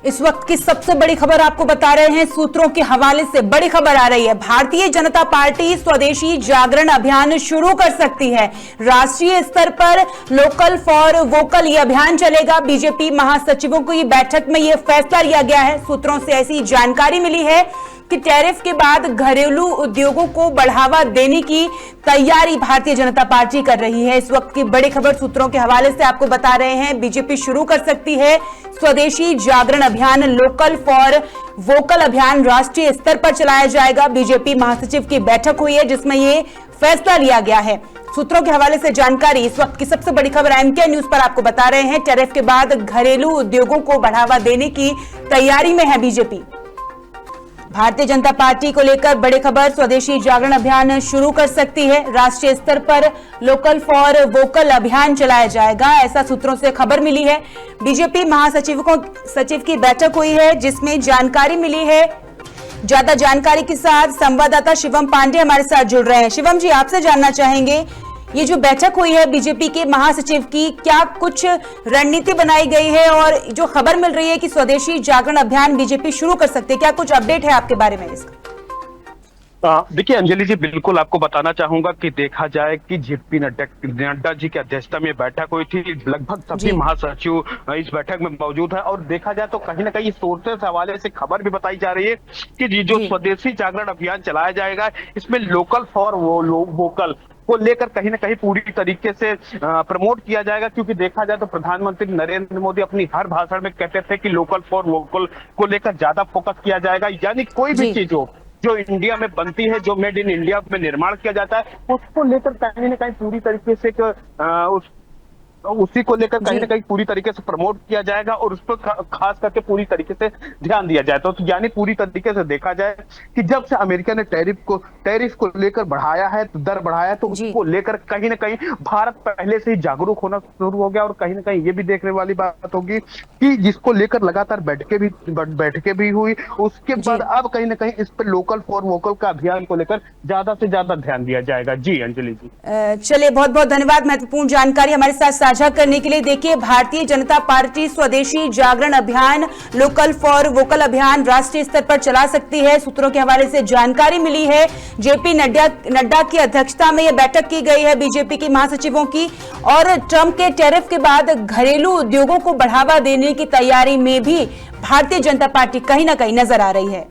इस वक्त की सबसे बड़ी खबर आपको बता रहे हैं। सूत्रों के हवाले से बड़ी खबर आ रही है। भारतीय जनता पार्टी स्वदेशी जागरण अभियान शुरू कर सकती है। राष्ट्रीय स्तर पर लोकल फॉर वोकल ये अभियान चलेगा। बीजेपी महासचिवों की बैठक में यह फैसला लिया गया है। सूत्रों से ऐसी जानकारी मिली है कि टैरिफ के बाद घरेलू उद्योगों को बढ़ावा देने की तैयारी भारतीय जनता पार्टी कर रही है। इस वक्त की बड़ी खबर सूत्रों के हवाले से आपको बता रहे हैं। बीजेपी शुरू कर सकती है स्वदेशी जागरण अभियान। लोकल फॉर वोकल अभियान राष्ट्रीय स्तर पर चलाया जाएगा। बीजेपी महासचिव की बैठक हुई है जिसमें यह फैसला लिया गया है। सूत्रों के हवाले से जानकारी इस वक्त की सबसे बड़ी खबर एमके न्यूज पर आपको बता रहे हैं। टैरिफ के बाद घरेलू उद्योगों को बढ़ावा देने की तैयारी में है बीजेपी। भारतीय जनता पार्टी को लेकर बड़ी खबर, स्वदेशी जागरण अभियान शुरू कर सकती है। राष्ट्रीय स्तर पर लोकल फॉर वोकल अभियान चलाया जाएगा, ऐसा सूत्रों से खबर मिली है। बीजेपी सचिव की बैठक हुई है जिसमें जानकारी मिली है। ज्यादा जानकारी के साथ संवाददाता शिवम पांडे हमारे साथ जुड़ रहे हैं। शिवम जी, आपसे जानना चाहेंगे ये जो बैठक हुई है बीजेपी के महासचिव की, क्या कुछ रणनीति बनाई गई है और जो खबर मिल रही है कि स्वदेशी जागरण अभियान बीजेपी शुरू कर सकते हैं, क्या कुछ अपडेट है आपके बारे में इसका? देखिए अंजलि जी, बिल्कुल आपको बताना चाहूंगा कि देखा जाए कि जेपी नड्डा जी की अध्यक्षता में बैठक हुई थी। लगभग सभी महासचिव इस बैठक में मौजूद है और देखा जाए तो कहीं ना कहीं सोर्सेस हवाले से खबर भी बताई जा रही है कि जो स्वदेशी जागरण अभियान चलाया जाएगा इसमें लोकल फॉर वोकल को लेकर कहीं ना कहीं पूरी तरीके से प्रमोट किया जाएगा। क्योंकि देखा जाए तो प्रधानमंत्री नरेंद्र मोदी अपनी हर भाषण में कहते थे कि लोकल फॉर वोकल को लेकर ज्यादा फोकस किया जाएगा। यानी कोई भी चीज हो जो इंडिया में बनती है, जो मेड इन इंडिया में निर्माण किया जाता है, उसको लेकर कहीं ना कहीं पूरी तरीके से उसी को लेकर कहीं ना कहीं पूरी तरीके से प्रमोट किया जाएगा और उस पर खास करके पूरी तरीके से ध्यान दिया जाए। तो यानी पूरी तरीके से देखा जाए कि जब से अमेरिका ने टैरिफ को लेकर बढ़ाया है, तो दर बढ़ाया है, तो उसको लेकर कहीं ना कहीं भारत पहले से ही जागरूक होना शुरू हो गया। और कहीं ना कहीं ये भी देखने वाली बात होगी कि जिसको लेकर लगातार बैठकें भी हुई, उसके बाद अब कहीं ना कहीं इस पर लोकल फॉर वोकल का अभियान को लेकर ज्यादा से ज्यादा ध्यान दिया जाएगा। जी अंजलि जी, चलिए बहुत बहुत धन्यवाद महत्वपूर्ण जानकारी हमारे साथ साझा करने के लिए। देखिए, भारतीय जनता पार्टी स्वदेशी जागरण अभियान लोकल फॉर वोकल अभियान राष्ट्रीय स्तर पर चला सकती है। सूत्रों के हवाले से जानकारी मिली है। जेपी नड्डा की अध्यक्षता में यह बैठक की गई है बीजेपी के महासचिवों की, और ट्रंप के टैरिफ के बाद घरेलू उद्योगों को बढ़ावा देने की तैयारी में भी भारतीय जनता पार्टी कहीं ना कहीं नजर आ रही है।